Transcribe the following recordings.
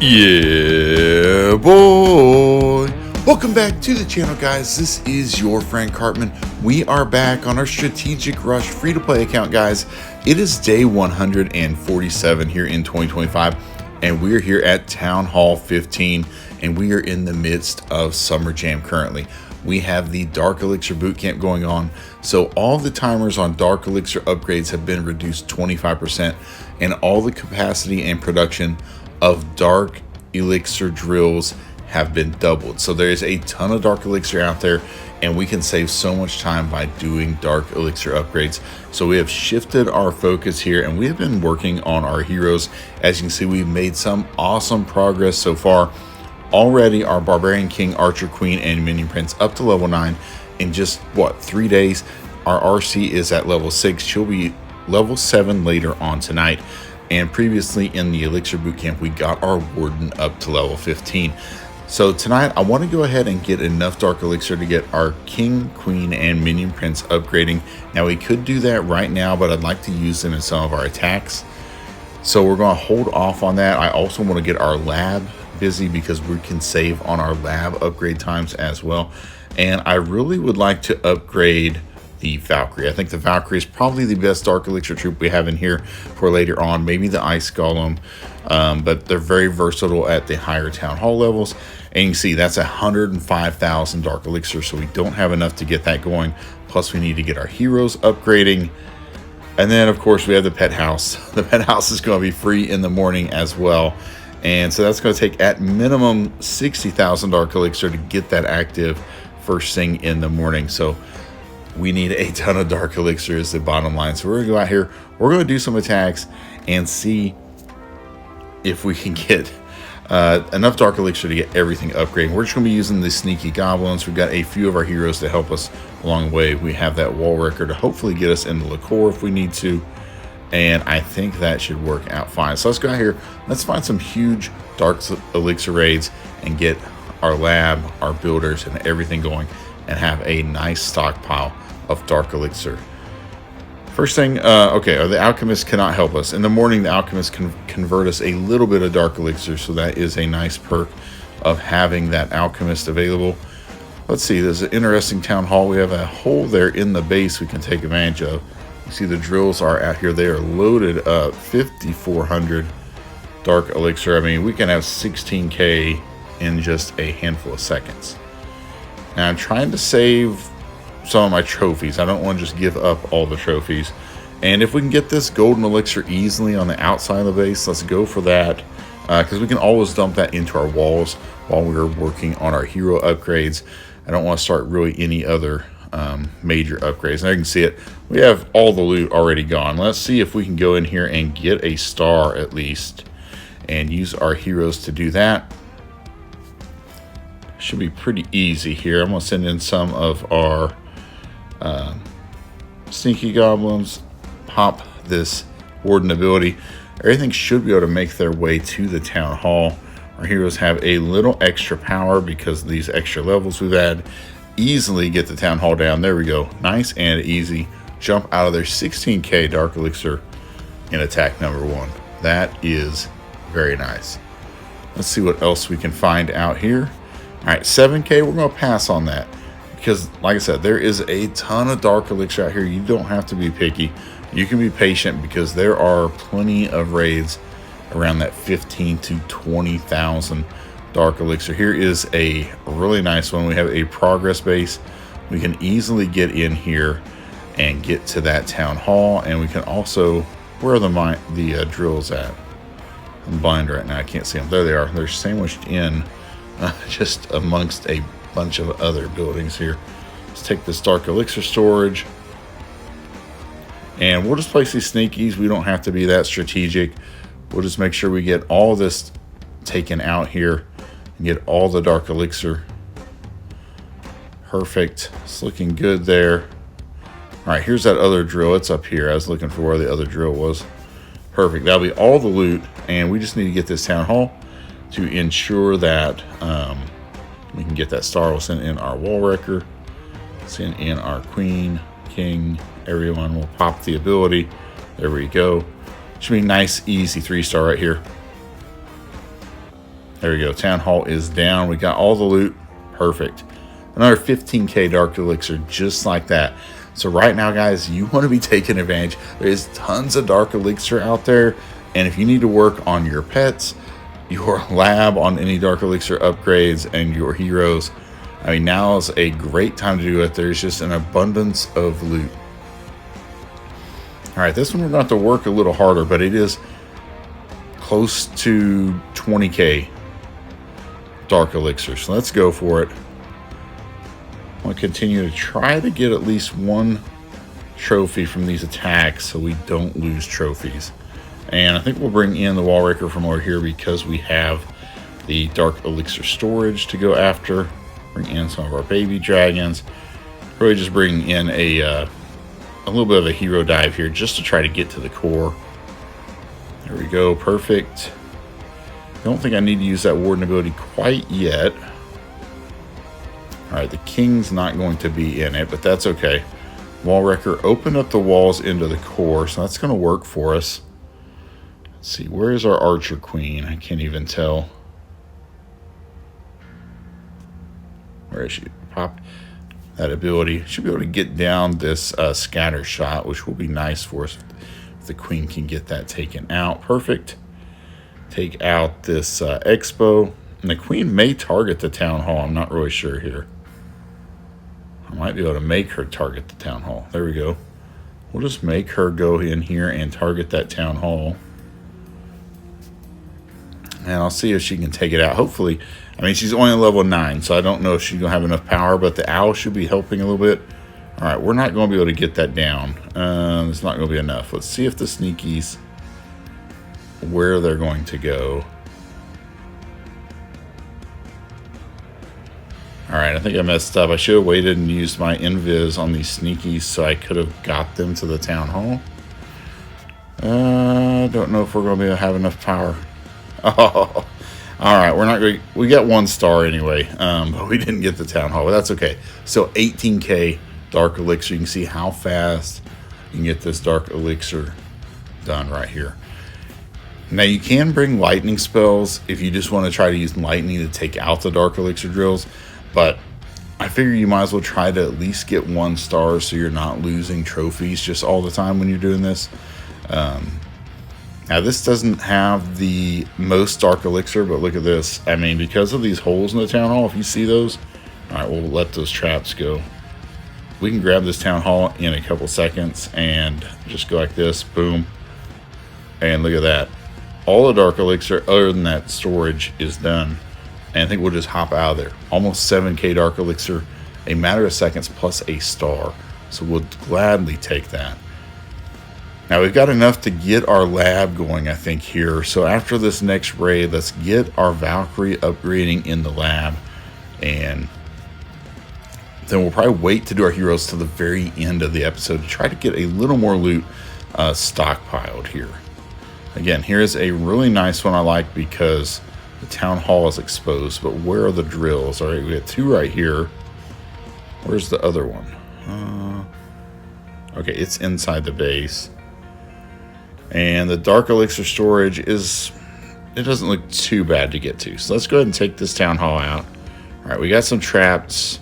Yeah, boy. Welcome back to the channel, guys. This is your friend Cartman. We are back on our Strategic Rush free-to-play account, guys. It is day 147 here in 2025, and we are here at Town Hall 15, and we are in the midst of Summer Jam currently. We have the Dark Elixir Bootcamp going on, so all the timers on Dark Elixir upgrades have been reduced 25%, and all the capacity and production of Dark Elixir drills have been doubled. So there is a ton of Dark Elixir out there, and we can save so much time by doing Dark Elixir upgrades. So we have shifted our focus here, and we have been working on our heroes. As you can see, we've made some awesome progress so far. Already our Barbarian King, Archer Queen, and Minion Prince up to level 9 in just, 3 days. Our RC is at level 6. She'll be level 7 later on tonight. And previously in the Elixir Bootcamp, we got our Warden up to level 15. So tonight, I want to go ahead and get enough Dark Elixir to get our King, Queen, and Minion Prince upgrading. Now, we could do that right now, but I'd like to use them in some of our attacks. So we're going to hold off on that. I also want to get our lab busy because we can save on our lab upgrade times as well. And I really would like to upgrade the Valkyrie. I think the Valkyrie is probably the best Dark Elixir troop we have in here for later on. Maybe the Ice Golem, but they're very versatile at the higher Town Hall levels. And you can see that's 105,000 Dark Elixir, so we don't have enough to get that going. Plus, we need to get our heroes upgrading. And then, of course, we have the Pet House. The Pet House is going to be free in the morning as well. And so that's going to take at minimum 60,000 Dark Elixir to get that active first thing in the morning. So we need a ton of Dark Elixir is the bottom line. So we're going to go out here. We're going to do some attacks and see if we can get enough Dark Elixir to get everything upgraded. We're just going to be using the sneaky goblins. We've got a few of our heroes to help us along the way. We have that wall wrecker to hopefully get us into liqueur if we need to. And I think that should work out fine. So let's go out here. Let's find some huge Dark Elixir raids and get our lab, our builders, and everything going, and have a nice stockpile of Dark Elixir. First thing, okay, the Alchemist cannot help us. In the morning, the Alchemist can convert us a little bit of Dark Elixir, so that is a nice perk of having that Alchemist available. Let's see, there's an interesting Town Hall. We have a hole there in the base we can take advantage of. You see the drills are out here. They are loaded up, 5,400 Dark Elixir. I mean, we can have 16K in just a handful of seconds. Now, I'm trying to save some of my trophies. I don't want to just give up all the trophies. And if we can get this golden elixir easily on the outside of the base, let's go for that. Because we can always dump that into our walls while we're working on our hero upgrades. I don't want to start really any other major upgrades. Now you can see it. We have all the loot already gone. Let's see if we can go in here and get a star at least. And use our heroes to do that. Should be pretty easy here. I'm going to send in some of our sneaky goblins, pop this warden ability. Everything should be able to make their way to the Town Hall. Our heroes have a little extra power because of these extra levels we've had. Easily get the Town Hall down. There we go. Nice and easy. Jump out of their 16K Dark Elixir in attack number 1. That is very nice. Let's see what else we can find out here. All right, 7K, we're going to pass on that. Because, like I said, there is a ton of Dark Elixir out here. You don't have to be picky. You can be patient because there are plenty of raids around that 15 to 20,000 Dark Elixir. Here is a really nice one. We have a progress base. We can easily get in here and get to that Town Hall. And we can also, where are the drills at? I'm blind right now. I can't see them. There they are. They're sandwiched in just amongst a bunch of other buildings here. Let's take this Dark Elixir storage. And we'll just place these sneakies. We don't have to be that strategic. We'll just make sure we get all this taken out here and get all the Dark Elixir. Perfect. It's looking good there. All right, here's that other drill. It's up here. I was looking for where the other drill was. Perfect. That'll be all the loot. And we just need to get this Town Hall to ensure that we can get that star. We'll send in our wall wrecker, send in our queen, king, everyone will pop the ability. There we go. Should be a nice, easy 3-star right here. There we go. Town Hall is down. We got all the loot. Perfect. Another 15k Dark Elixir just like that. So right now, guys, you want to be taking advantage. There is tons of Dark Elixir out there. And if you need to work on your pets, your lab, on any Dark Elixir upgrades, and your heroes, I mean, now is a great time to do it. There's just an abundance of loot. All right, this one we're going to have to work a little harder, but it is close to 20k Dark Elixir. So let's go for it. I want to continue to try to get at least one trophy from these attacks so we don't lose trophies. And I think we'll bring in the wall breaker from over here because we have the Dark Elixir storage to go after. Bring in some of our baby dragons. Really just bring in a little bit of a hero dive here just to try to get to the core. There we go, perfect. Don't think I need to use that warden ability quite yet. All right, the king's not going to be in it, but that's okay. Wall wrecker, open up the walls into the core, so that's going to work for us. Let's see, where is our archer queen? I can't even tell. Where is she? Pop that ability. Should be able to get down this scatter shot, which will be nice for us if the queen can get that taken out. Perfect. Take out this expo. And the queen may target the town hall. I'm not really sure here. I might be able to make her target the town hall. There we go. We'll just make her go in here and target that town hall. And I'll see if she can take it out. Hopefully, I mean, she's only level 9, so I don't know if she's going to have enough power, but the owl should be helping a little bit. All right, we're not going to be able to get that down. It's not going to be enough. Let's see if the sneakies, where they're going to go. All right, I think I messed up. I should have waited and used my invis on these sneakies so I could have got them to the town hall. I don't know if we're going to be able to have enough power. Oh, all right. We're not going. We got 1 star anyway, but we didn't get the town hall. But that's okay. So 18k Dark Elixir. You can see how fast you can get this Dark Elixir done right here. Now you can bring lightning spells if you just want to try to use lightning to take out the Dark Elixir drills. But I figure you might as well try to at least get 1 star so you're not losing trophies just all the time when you're doing this. Now this doesn't have the most Dark Elixir, but look at this. I mean, because of these holes in the town hall, if you see those, all right, we'll let those traps go. We can grab this town hall in a couple seconds and just go like this, boom. And look at that. All the Dark Elixir other than that storage is done. And I think we'll just hop out of there. Almost 7k Dark Elixir, a matter of seconds plus a star. So we'll gladly take that. Now we've got enough to get our lab going, I think, here. So after this next raid, let's get our Valkyrie upgrading in the lab. And then we'll probably wait to do our heroes to the very end of the episode to try to get a little more loot stockpiled here. Again, here's a really nice one I like because the town hall is exposed, but where are the drills? All right, we have 2 right here. Where's the other one? Okay, it's inside the base. And the Dark Elixir storage is, it doesn't look too bad to get to. So let's go ahead and take this town hall out. All right, we got some traps.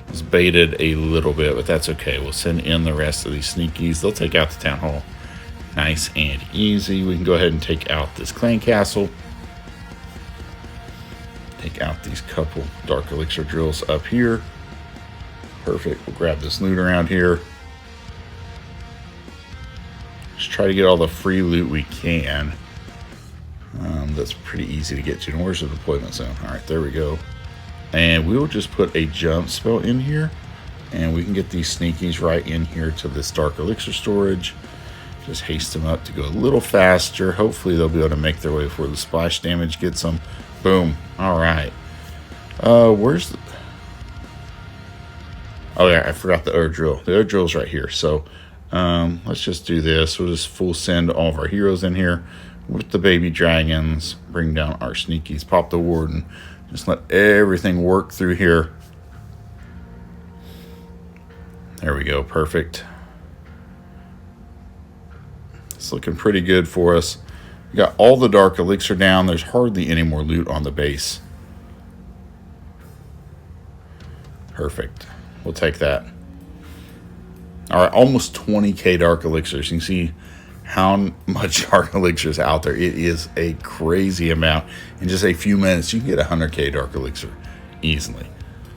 It's baited a little bit, but that's okay. We'll send in the rest of these sneakies. They'll take out the town hall. Nice and easy. We can go ahead and take out this clan castle. Take out these couple Dark Elixir drills up here. Perfect. We'll grab this loot around here. Just try to get all the free loot we can. That's pretty easy to get to. And where's the deployment zone? All right, there we go. And we'll just put a jump spell in here. And we can get these sneakies right in here to this Dark Elixir storage. Just haste them up to go a little faster. Hopefully they'll be able to make their way before the splash damage gets them. Boom. All right. Where's the... Oh, yeah, I forgot the other drill. The other drill's right here. So let's just do this. We'll just full send all of our heroes in here with the baby dragons. Bring down our sneakies. Pop the warden. Just let everything work through here. There we go. Perfect. It's looking pretty good for us. We got all the dark elixir down. There's hardly any more loot on the base. Perfect. We'll take that. All right, almost 20k dark elixirs. You can see how much dark elixir is out there. It is a crazy amount. In just a few minutes, you can get 100k dark elixir easily.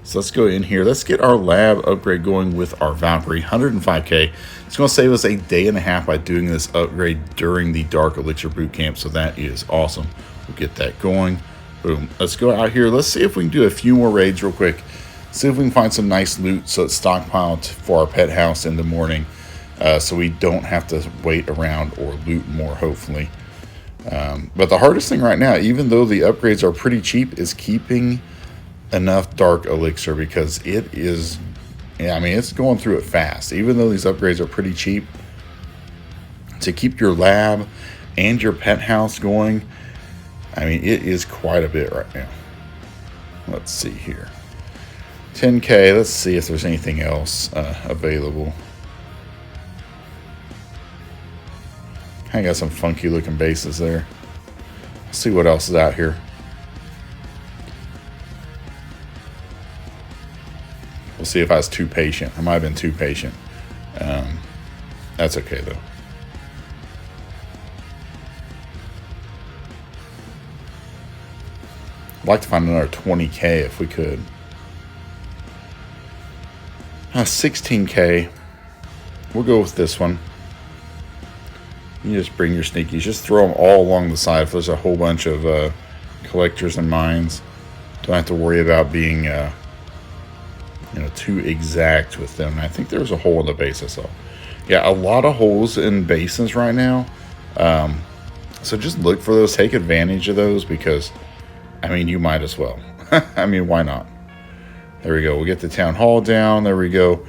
So let's go in here. Let's get our lab upgrade going with our Valkyrie. 105k. It's going to save us a day and a half by doing this upgrade during the dark elixir boot camp. So that is awesome. We'll get that going. Boom. Let's go out here. Let's see if we can do a few more raids real quick. See if we can find some nice loot so it's stockpiled for our pet house in the morning. So we don't have to wait around or loot more, hopefully. But the hardest thing right now, even though the upgrades are pretty cheap, is keeping enough dark elixir, because it is, I mean, it's going through it fast. Even though these upgrades are pretty cheap, to keep your lab and your pet house going, I mean, it is quite a bit right now. Let's see here. 10k. Let's see if there's anything else available. I got some funky looking bases there. Let's see what else is out here. We'll see if I was too patient. I might have been too patient. That's okay though. I'd like to find another 20k if we could. 16k. We'll go with this one. You just bring your sneakies. Just throw them all along the side. If there's a whole bunch of collectors and mines, don't have to worry about being too exact with them. I think there's a hole in the base I saw. Yeah, a lot of holes in bases right now. So just look for those. Take advantage of those, because, I mean, you might as well. I mean, why not? There we go. We'll get the town hall down. There we go.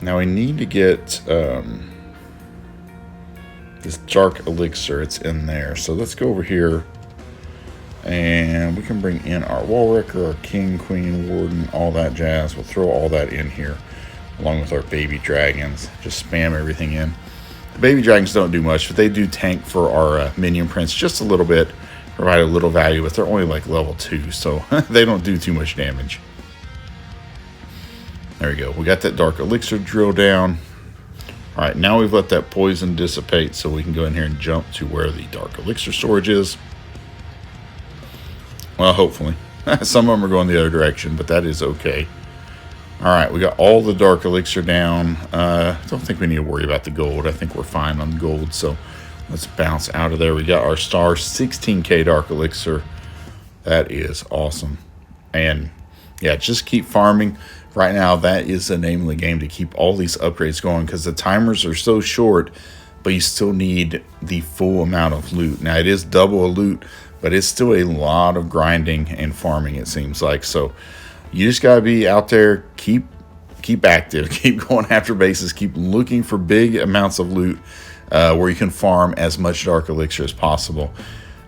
Now we need to get this dark elixir. It's in there. So let's go over here. And we can bring in our wall wrecker, our king, queen, warden, all that jazz. We'll throw all that in here along with our baby dragons. Just spam everything in. The baby dragons don't do much, but they do tank for our minion prince just a little bit. Provide a little value, but they're only like level 2, so they don't do too much damage. There we go. We got that dark elixir drill down. All right, now we've let that poison dissipate, so we can go in here and jump to where the dark elixir storage is. Well, hopefully. Some of them are going the other direction, but that is okay. All right, we got all the dark elixir down. Don't think we need to worry about the gold. I think we're fine on gold, so let's bounce out of there. We got our star, 16k dark elixir. That is awesome. And yeah, just keep farming. Right now, that is the name of the game, to keep all these upgrades going, because the timers are so short, but you still need the full amount of loot. Now, it is double a loot, but it's still a lot of grinding and farming, it seems like. So you just got to be out there, keep active, keep going after bases, keep looking for big amounts of loot where you can farm as much dark elixir as possible.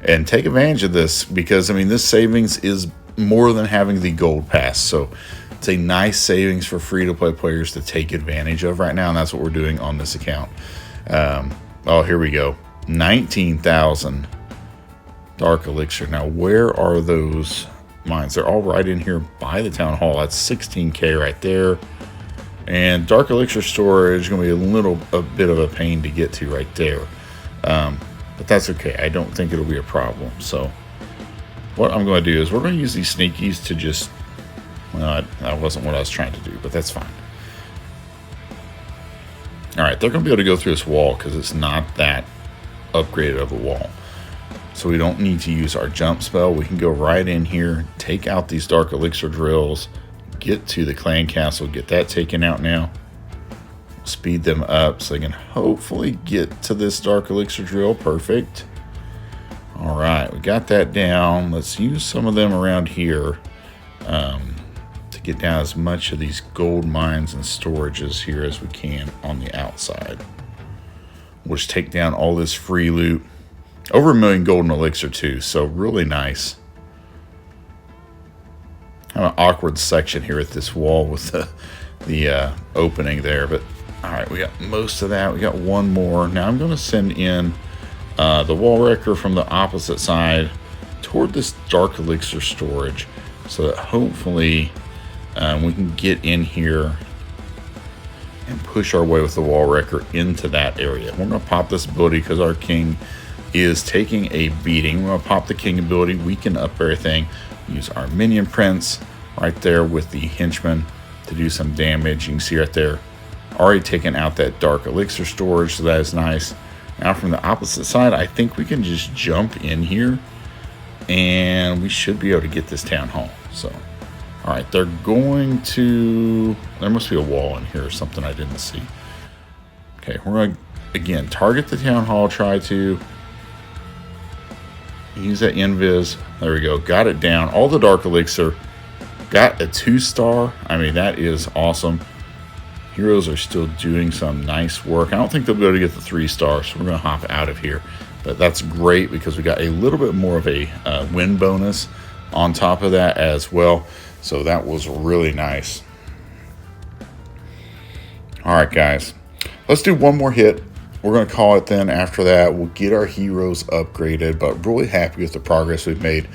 And take advantage of this, because, I mean, this savings is more than having the gold pass. So it's a nice savings for free-to-play players to take advantage of right now, and that's what we're doing on this account. Oh, here we go. 19,000 dark elixir. Now, where are those mines? They're all right in here by the town hall. That's 16k right there. And dark elixir storage is going to be a bit of a pain to get to right there. But that's okay. I don't think it'll be a problem. So what I'm going to do is we're going to use these sneakies to just... Well, that wasn't what I was trying to do, but that's fine. All right, they're going to be able to go through this wall because it's not that upgraded of a wall. So we don't need to use our jump spell. We can go right in here, take out these dark elixir drills, get to the clan castle, get that taken out now. Speed them up so they can hopefully get to this dark elixir drill. Perfect. All right, we got that down. Let's use some of them around here to get down as much of these gold mines and storages here as we can on the outside. We'll just take down all this free loot. Over 1 million golden elixir too, so really nice. Kind of an awkward section here at this wall with the opening there, but all right, we got most of that. We got one more. Now I'm going to send in the wall wrecker from the opposite side toward this dark elixir storage, so that hopefully we can get in here and push our way with the wall wrecker into that area. We're going to pop this ability because our king is taking a beating. We're going to pop the king ability, weaken up everything, use our minion prince right there with the henchman to do some damage. You can see right there, already taken out that dark elixir storage, so that is nice. Now from the opposite side, I think we can just jump in here and we should be able to get this town hall. So, all right, they're going to, there must be a wall in here or something I didn't see. Okay, we're going to, again, target the town hall, try to use that invis. There we go, got it down. All the dark elixir, got a 2-star. I mean, that is awesome. Heroes are still doing some nice work. I don't think they'll be able to get the 3-star, so we're going to hop out of here. But that's great because we got a little bit more of a win bonus on top of that as well. So that was really nice. All right, guys. Let's do one more hit. We're going to call it then. After that, we'll get our heroes upgraded. But really happy with the progress we've made.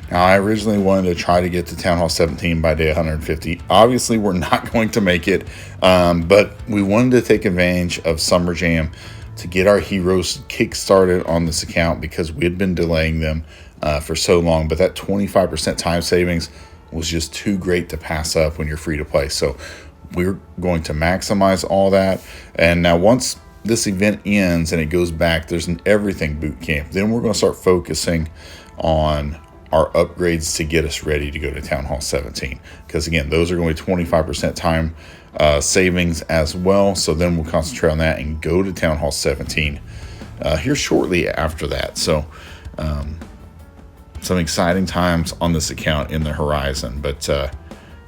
Now, I originally wanted to try to get to Town Hall 17 by day 150. Obviously, we're not going to make it, but we wanted to take advantage of Summer Jam to get our heroes kick-started on this account because we had been delaying them for so long. But that 25% time savings was just too great to pass up when you're free to play. So we're going to maximize all that. And now once this event ends and it goes back, there's an everything boot camp. Then we're going to start focusing on our upgrades to get us ready to go to Town Hall 17, because again, those are going to be 25% time savings as well. So then we'll concentrate on that and go to Town Hall 17 here shortly after that. So some exciting times on this account in the horizon. But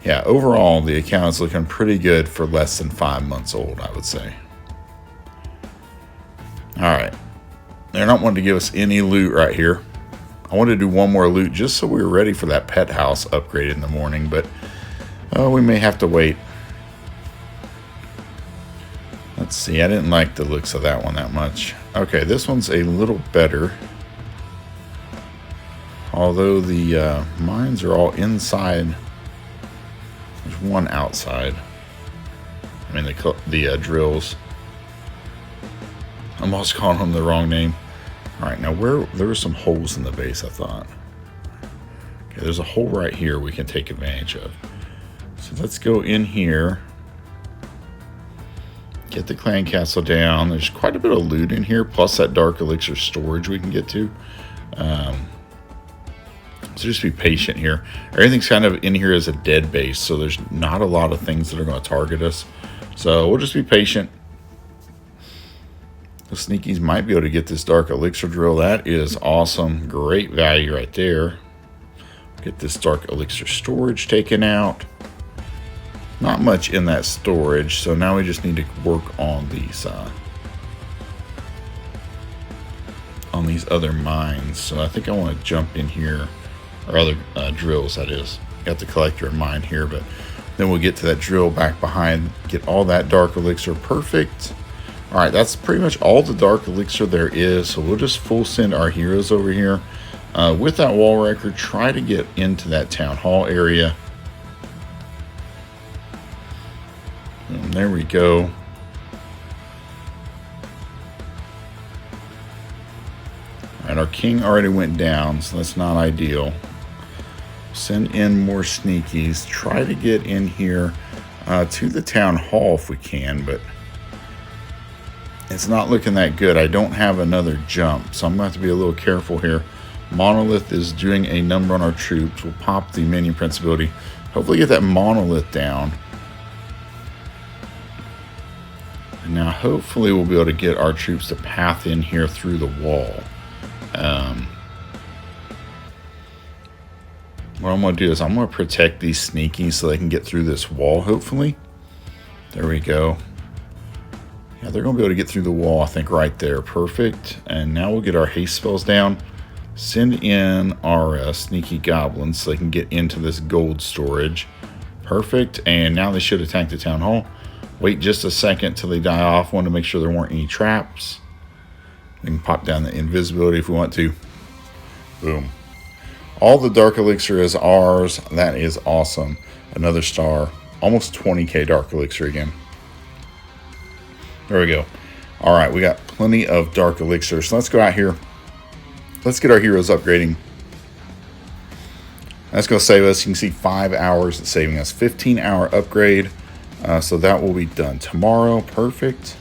yeah, overall the account is looking pretty good for less than 5 months old, I would say. All right, they're not wanting to give us any loot right here. I wanted to do one more loot just so we were ready for that pet house upgrade in the morning, but we may have to wait. Let's see, I didn't like the looks of that one that much. Okay, this one's a little better. Although the mines are all inside. There's one outside. I mean, the drills. I'm almost calling them the wrong name. All right, now there were some holes in the base, I thought. Okay, there's a hole right here we can take advantage of. So let's go in here. Get the clan castle down. There's quite a bit of loot in here, plus that dark elixir storage we can get to. So just be patient here. Everything's kind of in here as a dead base, so there's not a lot of things that are going to target us. So we'll just be patient. The sneakies might be able to get this dark elixir drill. That is awesome. Great value right there. Get this dark elixir storage taken out. Not much in that storage, so now we just need to work on these other mines. So I think I want to jump in here, or other drills, that is. Got the collector in mind here, but then we'll get to that drill back behind, get all that dark elixir. Perfect. All right, that's pretty much all the dark elixir there is. So we'll just full send our heroes over here with that wall wrecker. Try to get into that town hall area. And there we go. And our king already went down, so that's not ideal. Send in more sneakies. Try to get in here to the town hall if we can, but it's not looking that good. I don't have another jump, so I'm going to have to be a little careful here. Monolith is doing a number on our troops. We'll pop the minion prince ability. Hopefully get that monolith down. And now hopefully we'll be able to get our troops to path in here through the wall. What I'm going to do is I'm going to protect these sneakies so they can get through this wall, hopefully. There we go. Yeah, they're going to be able to get through the wall, I think, right there. Perfect. And now we'll get our haste spells down. Send in our sneaky goblins so they can get into this gold storage. Perfect. And now they should attack the town hall. Wait just a second till they die off. Want to make sure there weren't any traps. We can pop down the invisibility if we want to. Boom. All the Dark Elixir is ours. That is awesome. Another star. Almost 20k Dark Elixir again. There we go. Alright, we got plenty of Dark Elixir. So let's go out here. Let's get our heroes upgrading. That's going to save us. You can see 5 hours. It's saving us 15-hour upgrade. So that will be done tomorrow. Perfect.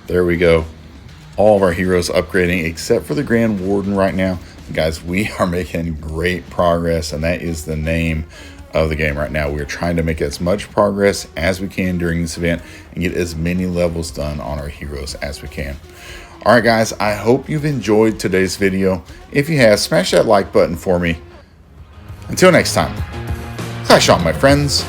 There we go. All of our heroes upgrading except for the Grand Warden right now. Guys, we are making great progress, and that is the name of the game right now. We're trying to make as much progress as we can during this event and get as many levels done on our heroes as we can. All right, guys, I hope you've enjoyed today's video. If you have, smash that like button for me. Until next time, clash on, my friends.